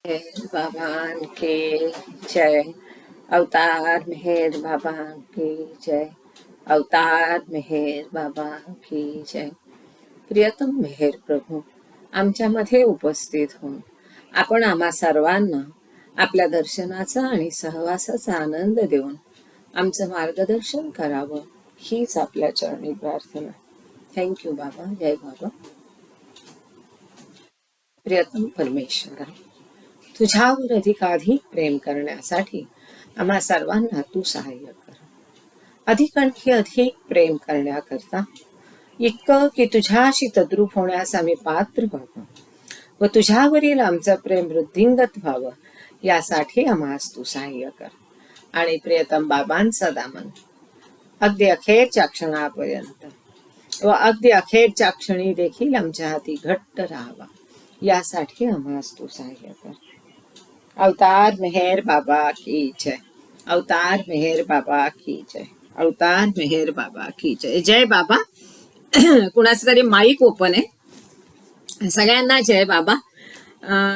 मेहर बाबा की जय। अवतार मेहर बाबा की जय। अवतार मेहर बाबा की जय। प्रियतम मेहर प्रभू, आमच्यामध्ये उपस्थित होऊन आपण आम्हा सर्वांना आपल्या दर्शनाचा आणि सहवासाचा आनंद देऊन आमचं मार्गदर्शन करावं, हीच आपल्या चरणी प्रार्थना. थँक्यू बाबा. जय बाबा. प्रियतम परमेश्वरा, तुझ्यावर अधिकाधिक प्रेम करण्यासाठी आम्हा सर्वांना तू सहाय्य कर. अधिक आणखी अधिक प्रेम करण्याकरता, इतकं की तुझ्याशी तद्रूप होण्यास आम्ही पात्र व्हावं व तुझ्यावरील आमचं प्रेम वृद्धिंगत व्हावं, यासाठी आम्हास तू सहाय्य कर. आणि प्रियतम बाबांचा दामन अगदी अखेरच्या क्षणापर्यंत व अगदी अखेरच्या क्षणी देखील आमच्या हाती घट्ट राहावा, यासाठी आम्हास तू सहाय्य कर. अवतार मेहर बाबा की जय. अवतार मेहर बाबा की जय. अवतार मेहर बाबा की जय. जय बाबा. कुणाचं तरी माईक ओपन आहे. सगळ्यांना जय बाबा.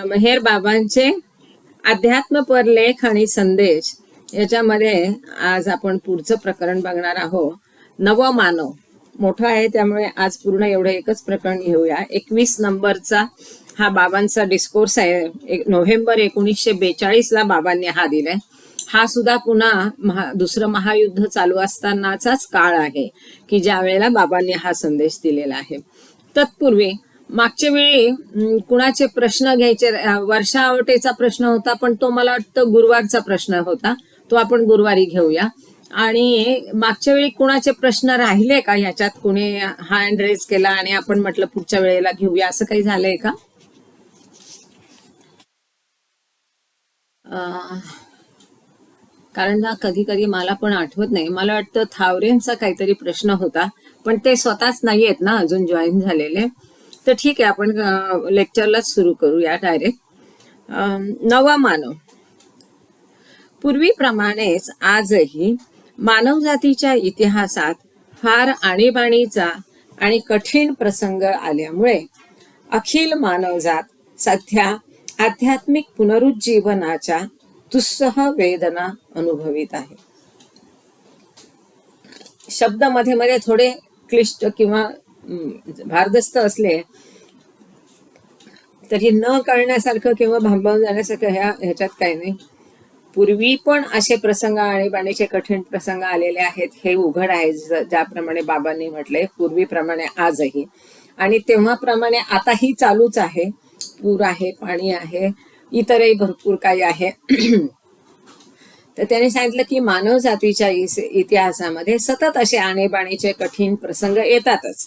मेहर बाबांचे अध्यात्मपर लेख आणि संदेश याच्यामध्ये आज आपण पुढचं प्रकरण बघणार आहोत. नवमानव मोठं आहे, त्यामुळे आज पूर्ण एवढं एकच प्रकरण घेऊया. 21 नंबरचा हा बाबांचा डिस्कोर्स आहे. नोव्हेंबर 1942 बाबांनी हा दिलाय. हा सुद्धा पुन्हा दुसरं महायुद्ध चालू असतानाचाच काळ आहे की ज्या वेळेला बाबांनी हा संदेश दिलेला आहे. तत्पूर्वी मागच्या वेळी कुणाचे प्रश्न घ्यायचे, वर्षा आवटेचा प्रश्न होता, पण तो मला वाटतं गुरुवारचा प्रश्न होता, तो आपण गुरुवारी घेऊया. आणि मागच्या वेळी कुणाचे प्रश्न राहिले का, ह्याच्यात कुणी हँड रेज केला आणि आपण म्हटलं पुढच्या वेळेला घेऊया, असं काही झालंय का? कारण ना कधी कधी मला पण आठवत नाही. मला वाटतं थावरेंचा काहीतरी प्रश्न होता, पण ते स्वतःच नाही आहेत ना अजून जॉईन झालेले. तर ठीक आहे, आपण लेक्चरलाच सुरू करूया डायरेक्ट. नवा मानव. पूर्वीप्रमाणेच आजही मानवजातीच्या इतिहासात फार आणीबाणीचा आणि कठीण प्रसंग आल्यामुळे अखिल मानवजात सध्या आध्यात्मिक पुनरुज्जीवनाच्या दुस्सह वेदना अनुभवित आहे. शब्द मध्ये मध्ये थोडे क्लिष्ट किंवा भारदस्त असले तरी न कळण्यासारखं किंवा भांबावून जाण्यासारखं ह्याच्यात काही नाही. पूर्वी पण असे प्रसंग आणीबाणीचे कठीण प्रसंग आलेले आहेत, हे उघड आहे. ज्याप्रमाणे बाबांनी म्हटलंय, पूर्वीप्रमाणे आजही आणि तेव्हाप्रमाणे आताही चालूच आहे. पूर आहे, पाणी आहे, इतरही भरपूर काही आहे. तर त्याने सांगितलं की मानव जातीच्या इतिहासामध्ये सतत असे आणीबाणीचे कठीण प्रसंग येतातच.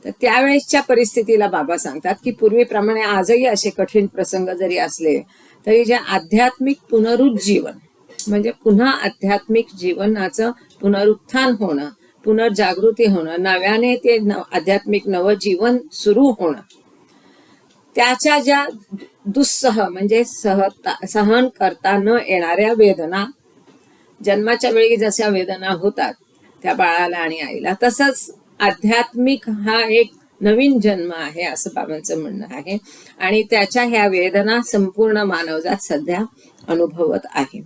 तर त्यावेळेसच्या परिस्थितीला बाबा सांगतात की पूर्वीप्रमाणे आजही असे कठीण प्रसंग जरी असले तरी जे आध्यात्मिक पुनरुज्जीवन, म्हणजे पुन्हा आध्यात्मिक जीवनाचं पुनरुत्थान होणं, पुनर्जागृती होणं, नव्याने ते आध्यात्मिक नवजीवन सुरू होणं, त्याच्या ज्या दुस्सह म्हणजे सहन करता न येणाऱ्या वेदना, जन्माच्या वेळी जशा वेदना होतात त्या बाळाला आणि आईला, तसंच आध्यात्मिक हा एक नवीन जन्म आहे असं बाबांचं म्हणणं आहे. आणि त्याच्या ह्या वेदना संपूर्ण मानवजात सध्या अनुभवत आहे.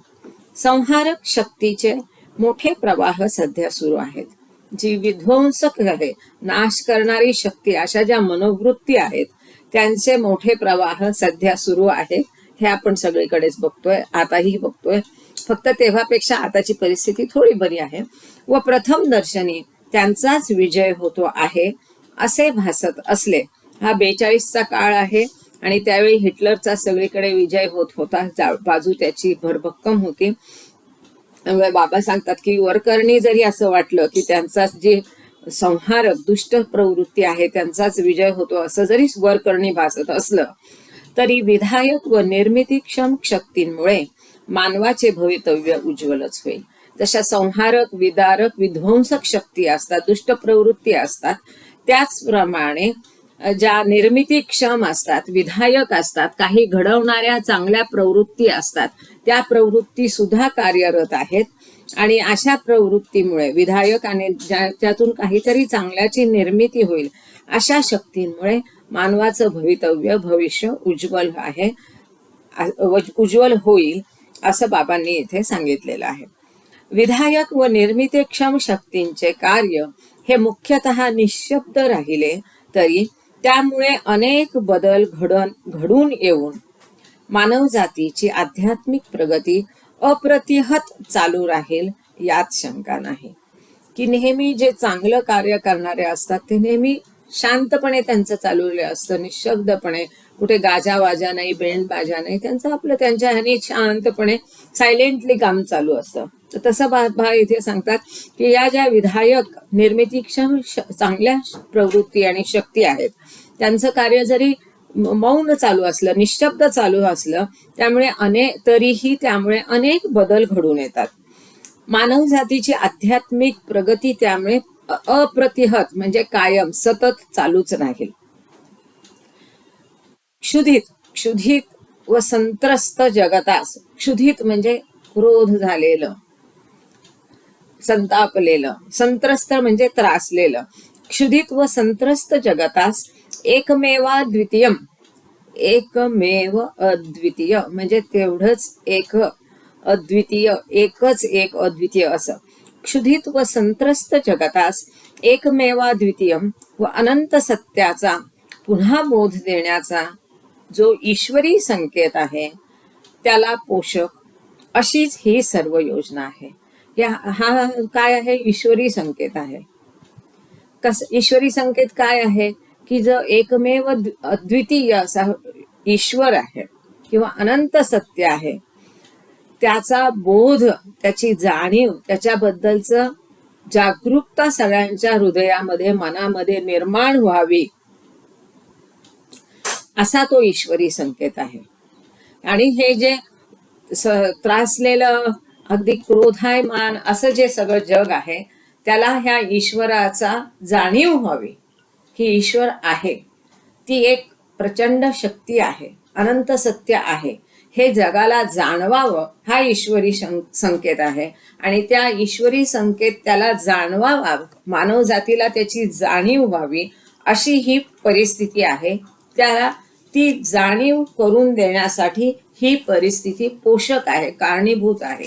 संहारक शक्तीचे मोठे प्रवाह सध्या सुरू आहेत. जी विध्वंसक आहे, नाश करणारी शक्ती, अशा ज्या मनोवृत्ती आहेत त्यांचे मोठे प्रवाह सध्या सुरू आहेत. हे आपण सगळीकडेच बघतोय, आताही बघतोय. फक्त तेव्हापेक्षा आताची परिस्थिती थोडी बरी आहे व प्रथम दर्शनी त्यांचाच विजय होतो आहे असे भासत असले. हा 42चा काळ आहे आणि त्यावेळी हिटलरचा सगळीकडे विजय होत होता, बाजू त्याची भरभक्कम होती. बाबा सांगतात की वरकरणी जरी असं वाटलं की त्यांचाच जे संहारक दुष्ट प्रवृत्ती आहे त्यांचाच विजय होतो असं जरी वरकरणी भासत असलं तरी विधायक व निर्मितीक्षम शक्तींमुळे मानवाचे भवितव्य उज्ज्वलच होईल. जशा संहारक, विदारक, विध्वंसक शक्ती असतात, दुष्ट प्रवृत्ती असतात, त्याचप्रमाणे ज्या निर्मितीक्षम असतात, विधायक असतात, काही घडवणाऱ्या चांगल्या प्रवृत्ती असतात, त्या प्रवृत्ती सुद्धा कार्यरत आहेत. आणि अशा प्रवृत्तीमुळे विधायक आणि ज्यातून काहीतरी चांगल्याची निर्मिती होईल अशा शक्तींमुळे मानवाचं भवितव्य, भविष्य उज्ज्वल आहे. उज्ज्वल होईल असं बाबांनी इथे सांगितलेलं आहे. विधायक व निर्मितीक्षम शक्तींचे कार्य हे मुख्यतः निःशब्द राहिले तरी त्यामुळे अनेक बदल घडून येऊन मानवजातीची आध्यात्मिक प्रगती अप्रतिहत चालू राहील यात शंका नाही. की नेहमी जे चांगलं कार्य करणारे असतात ते नेहमी शांतपणे त्यांचं चालवलेलं असतं, निशब्दपणे, कुठे गाजावाजा नाही, बेंड बाजा नाही, त्यांचं आपलं त्यांच्या ह्याने शांतपणे सायलेंटली काम चालू असतं. तर तसं बाबा इथे सांगतात की या ज्या विधायक निर्मितीक्षम चांगल्या प्रवृत्ती आणि शक्ती आहेत त्यांचं कार्य जरी मौन चालू असलं, निशब्द चालू असलं, तरीही त्यामुळे अनेक बदल घडून येतात. मानव जातीची आध्यात्मिक प्रगती त्यामुळे अप्रतिहत म्हणजे कायम सतत चालूच राहील. क्षुधित व संत्रस्त जगतास, क्षुधित म्हणजे क्रोध झालेलं, संतापलेलं, संत्रस्त म्हणजे त्रासलेलं, क्षुधित व संत्रस्त जगतास एकमेव अद्वितीय म्हणजे तेवढंच एक अद्वितीय, एकच एक अद्वितीय असं. क्षुधित व संत्रस्त जगतास एकमेव अद्वितीय व अनंत सत्याचा पुन्हा बोध देण्याचा जो ईश्वरी संकेत आहे त्याला पोषक अशीच ही सर्व योजना आहे. हा काय आहे? ईश्वरी संकेत आहे. ईश्वरी संकेत काय आहे? की जो एकमेव अद्वितीय असा ईश्वर आहे किंवा अनंत सत्य आहे त्याचा बोध, त्याची जाणीव, त्याच्याबद्दलचं जागरूकता सगळ्यांच्या हृदयामध्ये, मनामध्ये निर्माण व्हावी असा तो ईश्वरी संकेत आहे. आणि हे जे त्रासलेलं, अगदी क्रोधायमान असं जे सगळं जग आहे त्याला ह्या ईश्वराचा जाणीव व्हावी की ईश्वर आहे, ती एक प्रचंड शक्ती आहे, अनंत सत्य आहे, हे जगाला जाणवावं हा ईश्वरी संकेत आहे. आणि त्या ईश्वरी संकेत त्याला जाणवावा, मानव जातीला त्याची जाणीव व्हावी अशी ही परिस्थिती आहे. त्याला ती जाणीव करून देण्यासाठी ही परिस्थिती पोषक आहे, कारणीभूत आहे.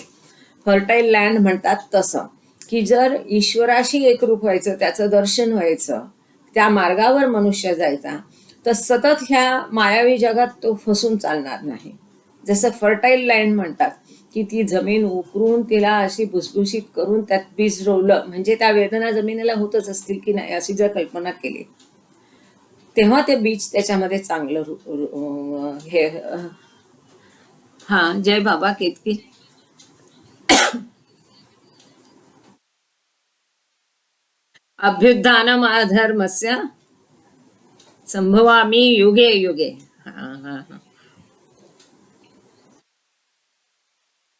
फर्टाईल लँड म्हणतात तसं की जर ईश्वराशी एकरूप व्हायचं, त्याचं दर्शन व्हायचं, त्या मार्गावर मनुष्य जायचा, तर सतत ह्या मायावी जगात तो फसून चालणार नाही. जसं फर्टाईल लँड म्हणतात की ती जमीन उकरून तिला अशी भुसभुशीत करून त्यात बीज रोवलं म्हणजे त्या वेदना जमिनीला होतच असतील की नाही अशी जर कल्पना केली तेव्हा ते बीज त्याच्यामध्ये चांगलं हे. हा, जय बाबा केतकी. अभ्युत्थानमधर्मस्य संभवामि युगे युगे. हा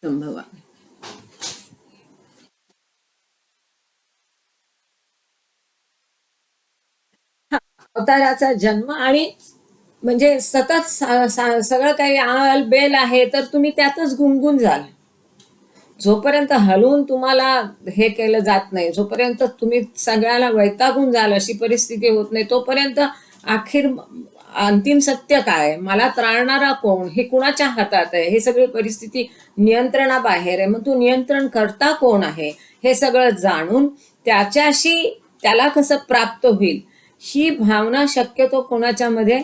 संभवामि. अवताराचा जन्म आणि म्हणजे सतत सगळं काही आल बेल आहे तर तुम्ही त्यातच गुंगून जाल. जोपर्यंत हलवून तुम्हाला हे केलं जात नाही, जोपर्यंत तुम्ही सगळ्याला वैतागून जाल अशी परिस्थिती होत नाही, तोपर्यंत अखेर अंतिम सत्य काय, मला त्राणणारा कोण, हे कुणाच्या हातात आहे, हे सगळी परिस्थिती नियंत्रणाबाहेर आहे, मग तू नियंत्रण करता कोण आहे हे सगळं जाणून त्याला कसं प्राप्त होईल ही भावना शक्यतो कोणाच्या मध्ये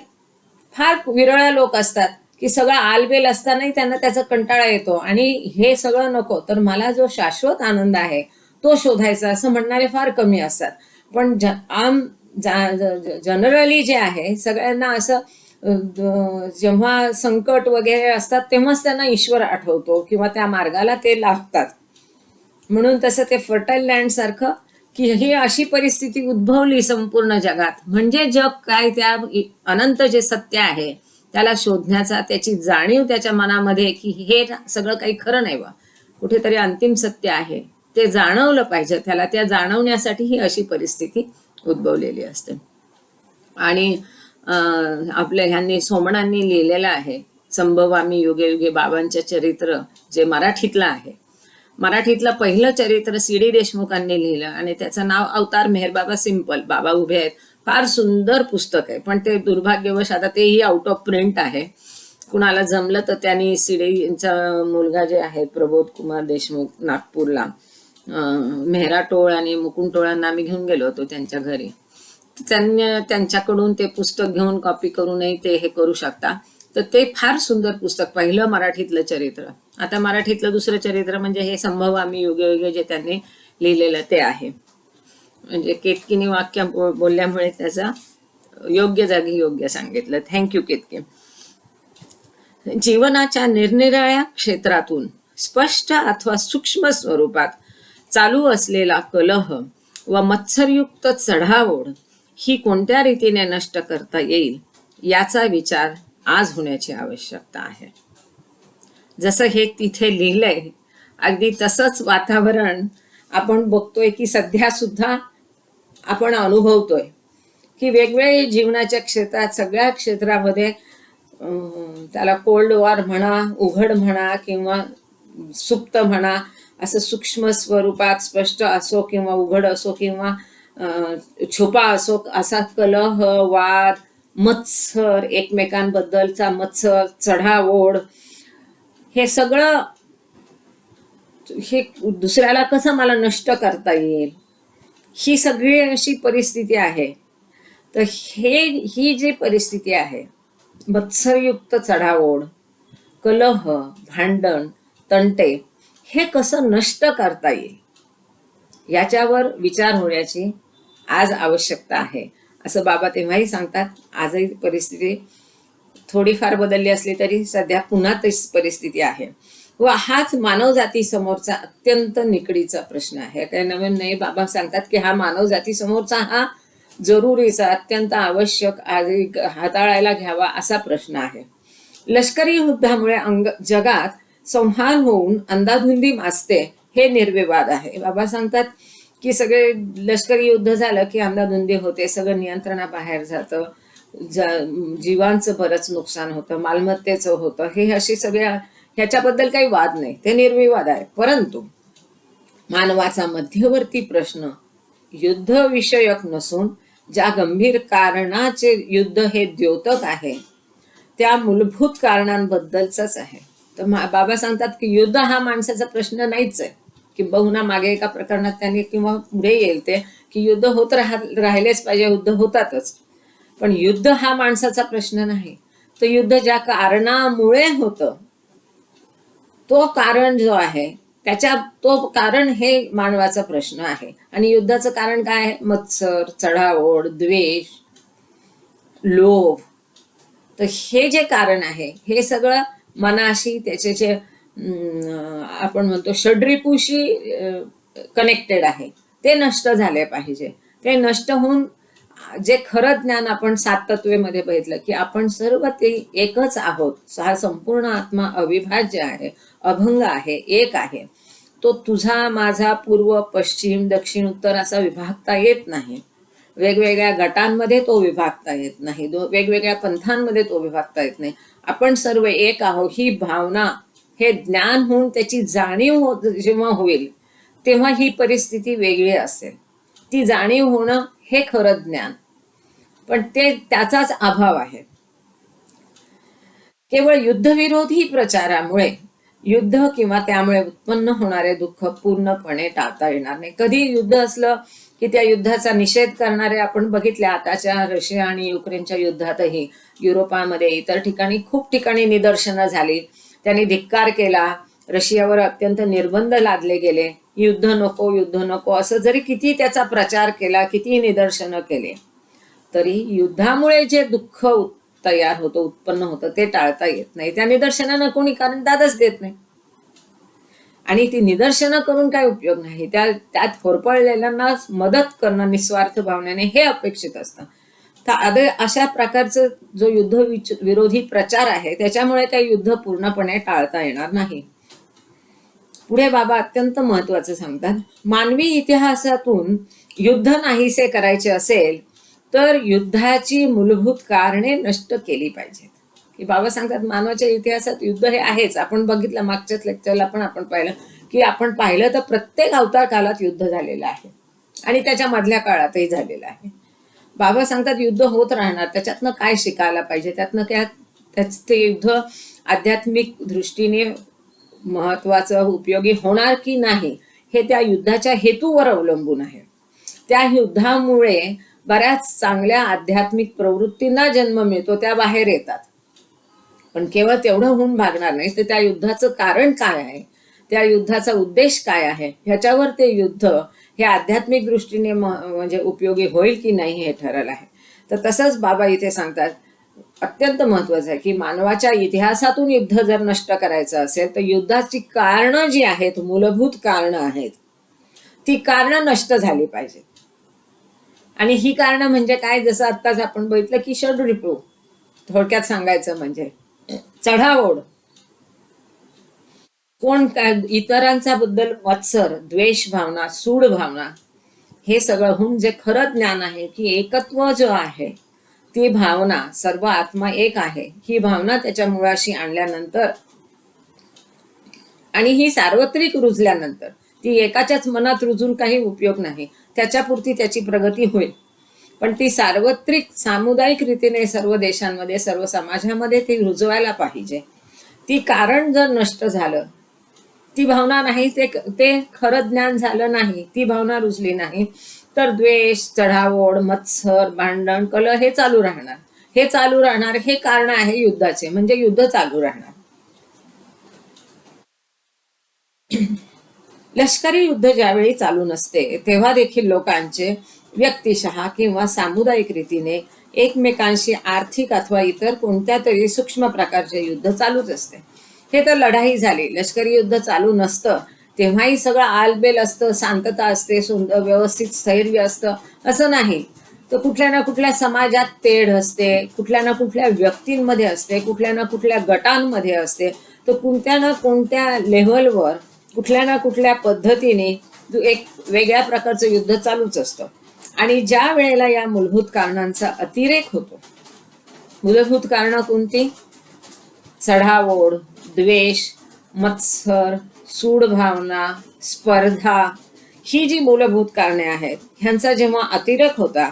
फार विरळा लोक असतात की सगळं आलबेल असतानाही त्यांना त्याचा कंटाळा येतो आणि हे सगळं नको तर मला जो शाश्वत आनंद आहे तो शोधायचा असं म्हणणारे फार कमी असतात. पण जनरली जे आहे सगळ्यांना असं जेव्हा संकट वगैरे असतात तेव्हाच त्यांना ईश्वर आठवतो किंवा त्या मार्गाला ते लागतात. म्हणून तसं ते फर्टाईल लँड सारखं की ही अशी परिस्थिती उद्भवली संपूर्ण जगात म्हणजे जग काय त्या अनंत जे सत्य आहे त्याला शोधण्याचा, त्याची जाणीव त्याच्या मनामध्ये की हे सगळं काही खरं नाही बा, कुठेतरी अंतिम सत्य आहे ते जाणवलं पाहिजे त्याला. त्या जाणवण्यासाठी ही अशी परिस्थिती उद्भवलेली असते. आणि आपल्या ह्यांनी सोमणांनी लिहिलेलं आहे संभवामी युगे युगे बाबांचे चरित्र जे मराठीतलं आहे. मराठीतलं पहिलं चरित्र सी.डी. देशमुखांनी लिहिलं आणि त्याचं नाव अवतार मेहरबाबा सिंपल. बाबा उभे आहेत. फार सुंदर पुस्तक आहे पण ते दुर्भाग्यवश आता तेही आउट ऑफ प्रिंट आहे. कुणाला जमलं तर त्यांनी यांचा मुलगा जे आहे प्रबोध कुमार देशमुख नागपूरला मेहरा टोळ आणि मुकुंद टोळांना आम्ही घेऊन गेलो होतो त्यांच्या घरी. त्यांनी त्यांच्याकडून ते पुस्तक घेऊन कॉपी करूनही ते हे करू शकता. तर ते फार सुंदर पुस्तक, पहिलं मराठीतलं चरित्र. आता मराठीतलं दुसरं चरित्र म्हणजे हे संभव आम्ही युगे युगे जे त्यांनी लिहिलेलं ते आहे. म्हणजे केतकीने वाक्य बोलल्यामुळे त्याचा योग्य जागी योग्य सांगितलं. थँक्यू केतकी. जीवनाच्या निरनिराळ्या क्षेत्रातून स्पष्ट अथवा सूक्ष्म स्वरूपात चालू असलेला कलह व मत्सरयुक्त चढाओढ ही कोणत्या रीतीने नष्ट करता येईल याचा विचार आज होण्याची आवश्यकता आहे. जसं हे तिथे लिहिलंय अगदी तसंच वातावरण आपण बघतोय की सध्या सुद्धा आपण अनुभवतोय की वेगवेगळे जीवनाच्या क्षेत्रात, सगळ्या क्षेत्रामध्ये त्याला कोल्ड वॉर म्हणा, उघड म्हणा किंवा सुप्त म्हणा, असं सूक्ष्म स्वरूपात स्पष्ट असो किंवा उघड असो किंवा छुपा असो, असा कलह, वाद, मत्सर, एकमेकांबद्दलचा मत्सर, चढाओढ, हे सगळं, हे दुसऱ्याला कसं मला नष्ट करता येईल, ही सगळी अशी परिस्थिती आहे. तर ही जी परिस्थिती आहे, मत्सरयुक्त चढाओढ, कलह, भांडण, तंटे, हे कसं नष्ट करता येईल याच्यावर विचार होण्याची आज आवश्यकता आहे, असं बाबा तेव्हाही सांगतात. आजही परिस्थिती थोडीफार बदलली असली तरी सध्या पुन्हा तशीच परिस्थिती आहे. व हाच मानव जाती समोरचा अत्यंत निकडीचा प्रश्न आहे. काही नवीन नाही, बाबा सांगतात की हा मानव जाती समोरचा हा जरुरीचा, अत्यंत आवश्यक, हाताळायला घ्यावा असा प्रश्न आहे. लष्करी युद्धामुळे जगात संहार होऊन अंधाधुंदी माजते हे निर्विवाद आहे. बाबा सांगतात की सगळे लष्करी युद्ध झालं की अंधाधुंदी होते, सगळं नियंत्रणाबाहेर जातं, जीवांचं बरंच नुकसान होतं, मालमत्तेचं होतं. हे अशी सगळ्या, ह्याच्याबद्दल काही वाद नाही, ते निर्विवाद आहे. परंतु मानवाचा मध्यवर्ती प्रश्न युद्धविषयक नसून ज्या गंभीर कारणाचे युद्ध हे द्योतक आहे त्या मूलभूत कारणांबद्दलच आहे. तर बाबा सांगतात की युद्ध हा माणसाचा प्रश्न नाहीच आहे. की बहुना मागे एका प्रकरणात त्यांनी, किंवा पुढे येईल ते, की युद्ध होत राहिलेच पाहिजे, युद्ध होतातच, पण युद्ध हा माणसाचा प्रश्न नाही. तर युद्ध ज्या कारणामुळे होतं, तो कारण जो आहे तो कारण हे मानवाचा प्रश्न आहे. आणि युद्धाचं कारण काय आहे? मत्सर, चढाओढ, द्वेष, लोभ. तर हे जे कारण आहे हे सगळं मनाशी, त्याचे जे आपण म्हणतो षड्रिपूशी कनेक्टेड आहे, ते नष्ट झाले पाहिजे. ते नष्ट होऊन जे खरं ज्ञान आपण 7 तत्वेमध्ये बघितलं की आपण सर्व ते एकच आहोत, हा संपूर्ण आत्मा अविभाज्य आहे, अभंग आहे, एक आहे. तो तुझा, माझा, पूर्व, पश्चिम, दक्षिण, उत्तर असा विभागता येत नाही. वेगवेगळ्या गटांमध्ये तो विभागता येत नाही, वेगवेगळ्या पंथांमध्ये तो विभागता येत नाही. आपण सर्व एक आहोत, ही भावना, हे ज्ञान होऊन त्याची जाणीव जेव्हा होईल तेव्हा ही परिस्थिती वेगळी असेल. ती जाणीव होणं हे खरं ज्ञान, पण त्याचाच अभाव आहे. केवळ युद्धविरोधी प्रचारामुळे युद्ध किंवा त्यामुळे उत्पन्न होणारे दुःख पूर्णपणे टाळता येणार नाही. कधी युद्ध असलं की त्या युद्धाचा निषेध करणारे आपण बघितले. आताच्या रशिया आणि युक्रेनच्या युद्धातही युरोपामध्ये इतर ठिकाणी खूप ठिकाणी निदर्शनं झाली, त्यांनी धिक्कार केला, रशियावर अत्यंत निर्बंध लादले गेले, युद्ध नको, युद्ध नको, असं जरी किती त्याचा प्रचार केला, किती निदर्शनं केले, तरी युद्धामुळे जे दुःख तयार होतं, उत्पन्न होतं, ते टाळता येत नाही. त्या निदर्शनांना कोणी कारण दादच देत नाही. आणि ती निदर्शनं करून काय उपयोग नाही. त्यात होरपळलेल्यांना मदत करणं निस्वार्थ भावनेने हे अपेक्षित असतं. तर अशा प्रकारचं जो युद्ध विरोधी प्रचार आहे त्याच्यामुळे काही युद्ध पूर्णपणे टाळता येणार नाही. पुढे बाबा अत्यंत महत्वाचं सांगतात, मानवी इतिहासातून युद्ध नाहीसे करायचे असेल तर युद्धाची मूलभूत कारणे नष्ट केली पाहिजेत. की बाबा सांगतात मानवाच्या इतिहासात युद्ध हे आहेच. आपण बघितलं, मागच्याच लेक्चरला पण आपण पाहिलं की आपण पाहिलं तर प्रत्येक अवतार कालात युद्ध झालेलं आहे आणि त्याच्या मधल्या काळातही झालेलं आहे. बाबा सांगतात युद्ध होत राहणार, त्याच्यातनं काय शिकायला पाहिजे, ते युद्ध आध्यात्मिक दृष्टीने महत्वाचं उपयोगी होणार की नाही हे त्या युद्धाच्या हेतूवर अवलंबून आहे. त्या युद्धामुळे बऱ्याच चांगल्या आध्यात्मिक प्रवृत्तींना जन्म मिळतो, त्या बाहेर येतात. पण केवळ तेवढं होऊन भागणार नाही, तर त्या युद्धाचं कारण काय आहे, त्या युद्धाचा उद्देश काय आहे, ह्याच्यावर ते युद्ध हे आध्यात्मिक दृष्टीने म्हणजे उपयोगी होईल की नाही हे ठरलं आहे. तर तसंच बाबा इथे सांगतात, अत्यंत महत्वाचं आहे की मानवाच्या इतिहासातून युद्ध जर नष्ट करायचं असेल तर युद्धाची कारणं जी आहेत, मूलभूत कारणं आहेत, ती कारणं नष्ट झाली पाहिजे. आणि ही कारणं म्हणजे काय, जसं आत्ताच आपण बघितलं की षड्रिपू, थोडक्यात सांगायचं म्हणजे चढाओढ, कोण काय इतरांचा बद्दल मत्सर, द्वेष भावना, सूड भावना, हे सगळं होऊन जे खरं ज्ञान आहे की एकत्व जो आहे, ती भावना, सर्व आत्मा एक आहे, ही भावना त्याच्या मुळाशी आणल्यानंतर आणि ही सार्वत्रिक रुजल्यानंतर, ती एकाच्याच मनात रुजून काही उपयोग नाही, त्याच्यापुरती त्याची प्रगती होईल. पण ती सार्वत्रिक सामुदायिक रीतीने सर्व देशांमध्ये, सर्व समाजामध्ये ती रुजवायला पाहिजे. ती कारण जर नष्ट झालं, ती भावना नाही, ते खरं ज्ञान झालं नाही, ती भावना रुजली नाही, तर द्वेष, चढाओढ, मत्सर, भांडण, कलह हे चालू राहणार. हे कारण आहे युद्धाचे, म्हणजे युद्ध चालू राहणार. लष्करी युद्ध ज्यावेळी चालू नसते तेव्हा देखील लोकांचे व्यक्तिशः किंवा सामुदायिक रीतीने एकमेकांशी आर्थिक अथवा इतर कोणत्या तरी सूक्ष्म प्रकारचे युद्ध चालूच असते. हे तर लढाई झाली. लष्करी युद्ध चालू नसतं तेव्हाही सगळं आलबेल असतं, शांतता असते, सुंदर व्यवस्थित स्थैर्य असतं असं नाही. तर कुठल्या ना कुठल्या समाजात तेढ असते, कुठल्या ना कुठल्या व्यक्तींमध्ये असते, कुठल्या ना कुठल्या गटांमध्ये असते, तर कोणत्या ना कोणत्या लेव्हलवर कुठल्या ना कुठल्या पद्धतीने एक वेगळ्या प्रकारचं युद्ध चालूच असतं. आणि ज्या वेळेला या मूलभूत कारणांचा अतिरेक होतो, मूलभूत कारणं कोणती, चढाओढ, द्वेष, मत्सर, सूड भावना, स्पर्धा, ही जी मूलभूत कारणे आहेत, ह्यांचा जेव्हा अतिरेक होता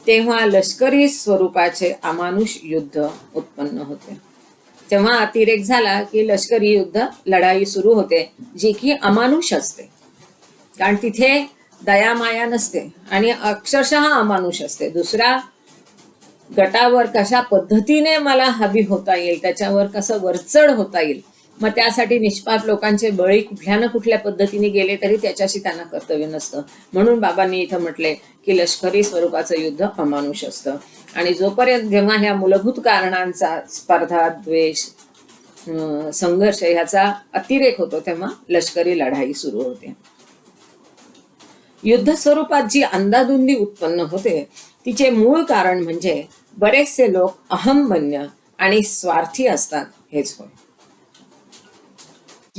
तेव्हा लष्करी स्वरूपाचे अमानुष युद्ध उत्पन्न होते. तेव्हा अतिरेक झाला की लष्करी युद्ध, लढाई सुरू होते, जी की अमानुष असते. कारण तिथे दयामाया नसते आणि अक्षरशः अमानुष असते. दुसऱ्या गटावर कशा पद्धतीने मला हवी होता येईल, त्याच्यावर कसं वरचढ होता येईल, मग त्यासाठी निष्पाप लोकांचे बळी कुठल्या ना कुठल्या पद्धतीने गेले तरी त्याच्याशी त्यांना कर्तव्य नसतं. म्हणून बाबांनी इथं म्हटले की लष्करी स्वरूपाचं युद्ध अमानुष असतं. आणि जोपर्यंत जेव्हा ह्या मूलभूत कारणांचा, स्पर्धा, द्वेष, संघर्ष ह्याचा अतिरेक होतो तेव्हा लष्करी लढाई सुरू होते. युद्ध स्वरूपात जी अंदाधुंदी उत्पन्न होते तिचे मूळ कारण म्हणजे बरेचसे लोक अहंमन्य आणि स्वार्थी असतात, हेच होय.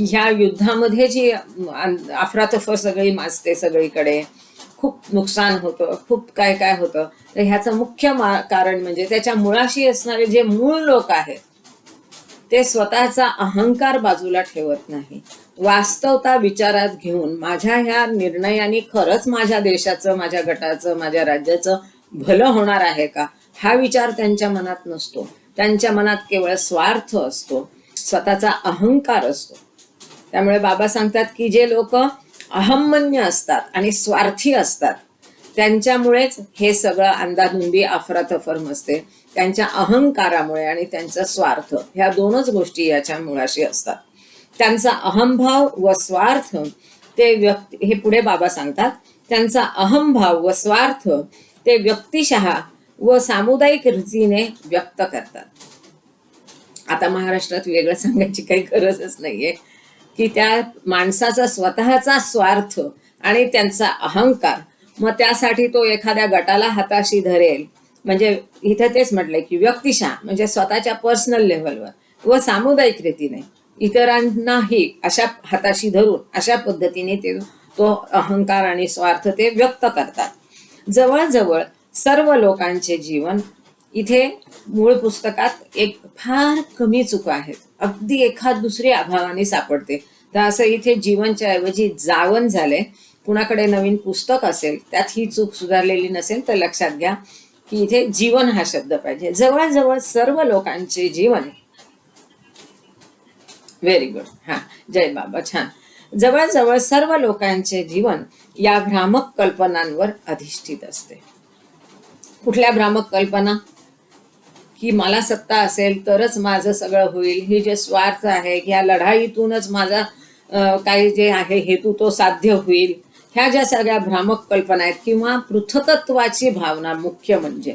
ह्या युद्धामध्ये जी अफरातफर सगळी माजते, सगळीकडे खूप नुकसान होतं, खूप काय काय होतं, तर ह्याचं मुख्य कारण म्हणजे त्याच्या मुळाशी असणारे जे मूळ लोक आहेत ते स्वतःचा अहंकार बाजूला ठेवत नाही. वास्तवता विचारात घेऊन माझ्या ह्या निर्णयाने खरंच माझ्या देशाचं, माझ्या गटाचं, माझ्या राज्याचं भलं होणार आहे का, हा विचार त्यांच्या मनात नसतो. त्यांच्या मनात केवळ स्वार्थ असतो, स्वतःचा अहंकार असतो. त्यामुळे बाबा सांगतात की जे लोक अहंमन्य असतात आणि स्वार्थी असतात त्यांच्यामुळेच हे सगळं अंदाधुंदी अफरातफर मचते. त्यांच्या अहंकारामुळे आणि त्यांचा स्वार्थ, ह्या दोनच गोष्टी याच्या मुळाशी असतात. त्यांचा अहंभाव व स्वार्थ ते हे पुढे बाबा सांगतात, त्यांचा अहंभाव व स्वार्थ ते व्यक्तिशः व सामुदायिक रीतीने व्यक्त करतात. आता महाराष्ट्रात वेगळं सांगायची काही गरजच नाहीये की त्या माणसाचा स्वतःचा स्वार्थ आणि त्यांचा अहंकार, मग त्यासाठी तो एखाद्या गटाला हाताशी धरेल, म्हणजे इथे तेच म्हटलंय की व्यक्तिशः म्हणजे स्वतःच्या पर्सनल लेव्हलवर व सामुदायिक रीतीने इतरांनाही अशा हाताशी धरून अशा पद्धतीने तो अहंकार आणि स्वार्थ ते व्यक्त करतात. जवळजवळ सर्व लोकांचे जीवन, इथे मूळ पुस्तकात एक फार कमी चुका आहेत, अगदी एखाद दुसरी अभावाने सापडते. तर असं इथे जीवनच्या ऐवजी जावन झाले. कुणाकडे नवीन पुस्तक असेल त्यात ही चूक सुधारलेली नसेल तर लक्षात घ्या की इथे जीवन हा शब्द पाहिजे. जवळजवळ सर्व लोकांचे जीवन व्हेरी गुड. हा, जय बाबा. छान. जवळजवळ सर्व लोकांचे जीवन या भ्रामक कल्पनांवर अधिष्ठित असते. कुठल्या भ्रामक कल्पना? की मला सत्ता असेल तरच माझं सगळं होईल, ही जे स्वार्थ आहे, ह्या लढाईतूनच माझा काही जे आहे हेतू तो साध्य होईल, ह्या ज्या सगळ्या भ्रामक कल्पना आहेत, किंवा पृथकत्वाची भावना, मुख्य म्हणजे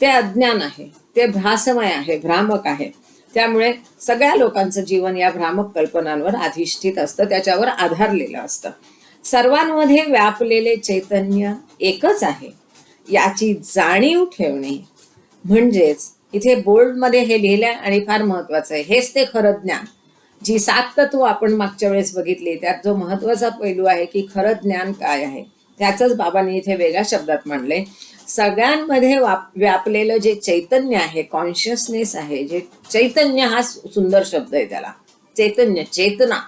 ते अज्ञान आहे, ते भासमय आहे, भ्रामक आहे. त्यामुळे सगळ्या लोकांचं जीवन या भ्रामक कल्पनांवर अधिष्ठित असतं, त्याच्यावर आधारलेलं असतं. सर्वांमध्ये व्यापलेले चैतन्य एकच आहे याची जाणीव ठेवणे म्हणजेच, इथे बोल्डमध्ये हे लिहिलंय आणि फार महत्वाचं आहे, हेच ते खरं ज्ञान. जी 7 तत्व आपण मागच्या वेळेस बघितली, त्यात जो महत्वाचा पैलू आहे की खरं ज्ञान काय आहे, त्याचंच बाबांनी इथे वेगळ्या शब्दात मांडले. सगळ्यांमध्ये व्यापलेलं जे चैतन्य आहे, कॉन्शियसनेस आहे, जे चैतन्य हा सुंदर शब्द आहे त्याला, चैतन्य, चेतना.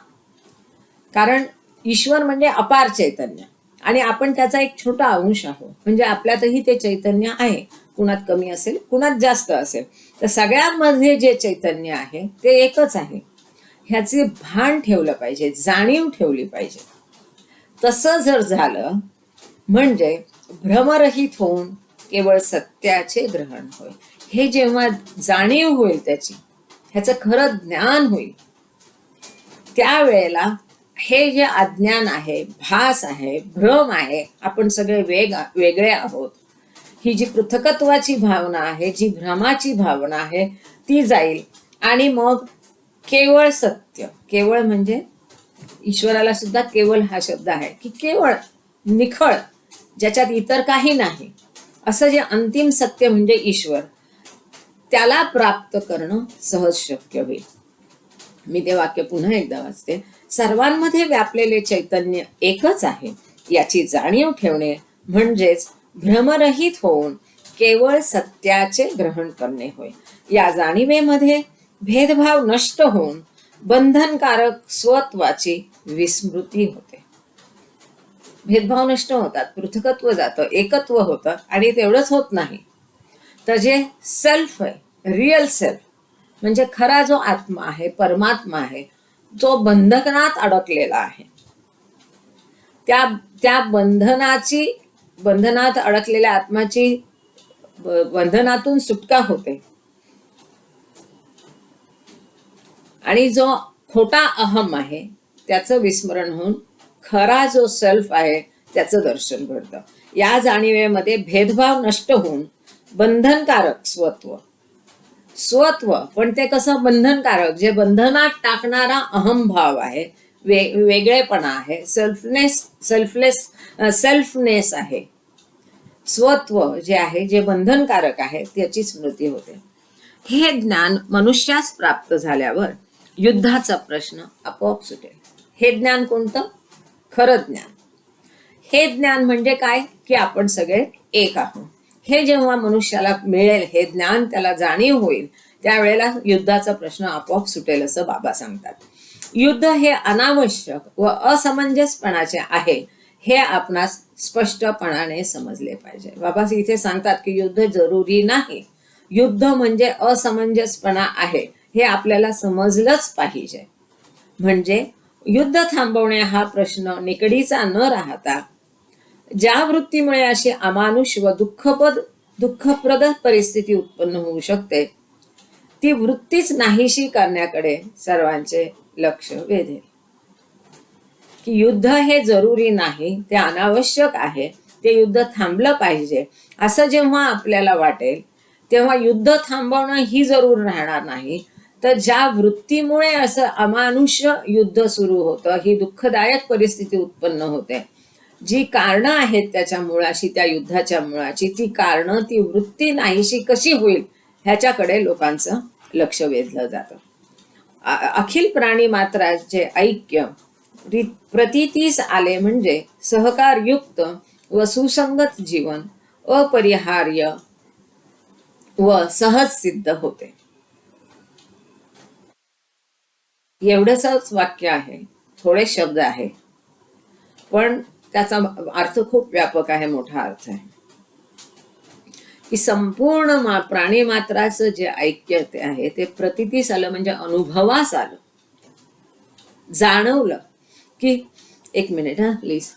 कारण ईश्वर म्हणजे अपार चैतन्य आणि आपण त्याचा एक छोटा अंश आहोत. म्हणजे आपल्यातही ते चैतन्य आहे, कुणात कमी असेल, कुणात जास्त असेल, तर सगळ्यांमध्ये जे चैतन्य आहे ते एकच आहे. ह्याचे भान ठेवलं पाहिजे, जाणीव ठेवली पाहिजे. तसं जर झालं म्हणजे भ्रमरहित होऊन केवळ सत्याचे ग्रहण होईल. हे जेव्हा जाणीव होईल त्याची, ह्याचं खरं ज्ञान होईल, त्यावेळेला हे जे अज्ञान आहे, भास आहे, भ्रम आहे, आपण सगळे वेगळे आहोत, ही जी पृथकत्वाची भावना आहे, जी भ्रमाची भावना आहे, ती जाईल. आणि मग केवळ सत्य, केवळ म्हणजे ईश्वराला सुद्धा केवळ हा शब्द आहे की केवळ, निखळ, ज्याच्यात इतर काही नाही, असं जे अंतिम सत्य म्हणजे ईश्वर, त्याला प्राप्त करणं सहज शक्य होईल. मी ते वाक्य पुन्हा एकदा वाचते. सर्वांमध्ये व्यापलेले चैतन्य एकच आहे याची जाणीव ठेवणे म्हणजेच भ्रमरहित होऊन केवळ सत्याचे ग्रहण करणे होय. या जाणीवेमध्ये भेदभाव नष्ट होऊन बंधनकारक स्वत्वाची विस्मृती होते. भेदभाव नष्ट होतात, पृथकत्व जातं, एकत्व होतं. आणि तेवढंच होत नाही तर जे सेल्फ आहे, रिअल सेल्फ म्हणजे खरा जो आत्मा आहे, परमात्मा आहे, जो बंधनात अडकलेला आहे, त्या बंधनात अडकलेल्या आत्माची बंधनातून सुटका होते. आणि जो खोटा अहम आहे त्याचं विस्मरण होऊन खरा जो सेल्फ आहे त्याचं दर्शन घडतं. या जाणीवेमध्ये भेदभाव नष्ट होऊन बंधनकारक स्वत्व, पण ते कसं बंधनकारक, जे बंधनात टाकणारा अहमभाव आहे, वेगळेपणा आहे, सेल्फनेस आहे, स्वत्व जे आहे, जे बंधनकारक आहे, त्याची स्मृती होते. हे ज्ञान मनुष्यास प्राप्त झाल्यावर युद्धाचा प्रश्न आपोआप सुटेल. हे ज्ञान कोणतं? खरं ज्ञान. हे ज्ञान म्हणजे काय की आपण सगळे एक आहोत. हे जेव्हा मनुष्याला मिळेल, हे ज्ञान त्याला जाणीव होईल, त्यावेळेला युद्धाचा प्रश्न आपोआप सुटेल असं बाबा सांगतात. युद्ध हे अनावश्यक व असमंजसपणाचे आहे हे आपणास स्पष्टपणाने समजले पाहिजे. बाबा इथे सांगतात की युद्ध जरुरी नाही, युद्ध म्हणजे असमंजसपणा आहे, हे आपल्याला समजलंच पाहिजे. म्हणजे युद्ध थांबवणे हा प्रश्न निकडीचा न राहता, ज्या वृत्तीमुळे अशी अमानुष व दुःखप्रद परिस्थिती उत्पन्न होऊ शकते, ती वृत्तीच नाहीशी करण्याकडे सर्वांचे लक्ष वेधेल. की युद्ध हे जरुरी नाही, ते अनावश्यक आहे, ते युद्ध थांबलं पाहिजे असं जेव्हा आपल्याला वाटेल, तेव्हा युद्ध थांबवणं ही जरूर राहणार नाही, तर ज्या वृत्तीमुळे असं अमानुष्य युद्ध सुरू होतं, ही दुःखदायक परिस्थिती उत्पन्न होते, जी कारणं आहेत त्याच्या मुळाशी, त्या युद्धाच्या मुळाची, ती कारणं, ती वृत्ती नाहीशी कशी होईल ह्याच्याकडे लोकांचं लक्ष वेधलं जातं. अखिल प्राणी मात्राचे ऐक्य प्रतीतीस आले म्हणजे सहकारयुक्त व सुसंगत जीवन अपरिहार्य व सहज सिद्ध होते. एवढंच वाक्य आहे, थोडे शब्द आहे, पण त्याचा अर्थ खूप व्यापक आहे, मोठा अर्थ आहे. की संपूर्ण प्राणी मात्राचं जे ऐक्य ते आहे ते प्रतीतीस आलं म्हणजे अनुभवास आलं. जाणवलं की एक मिनिट हा प्लीज,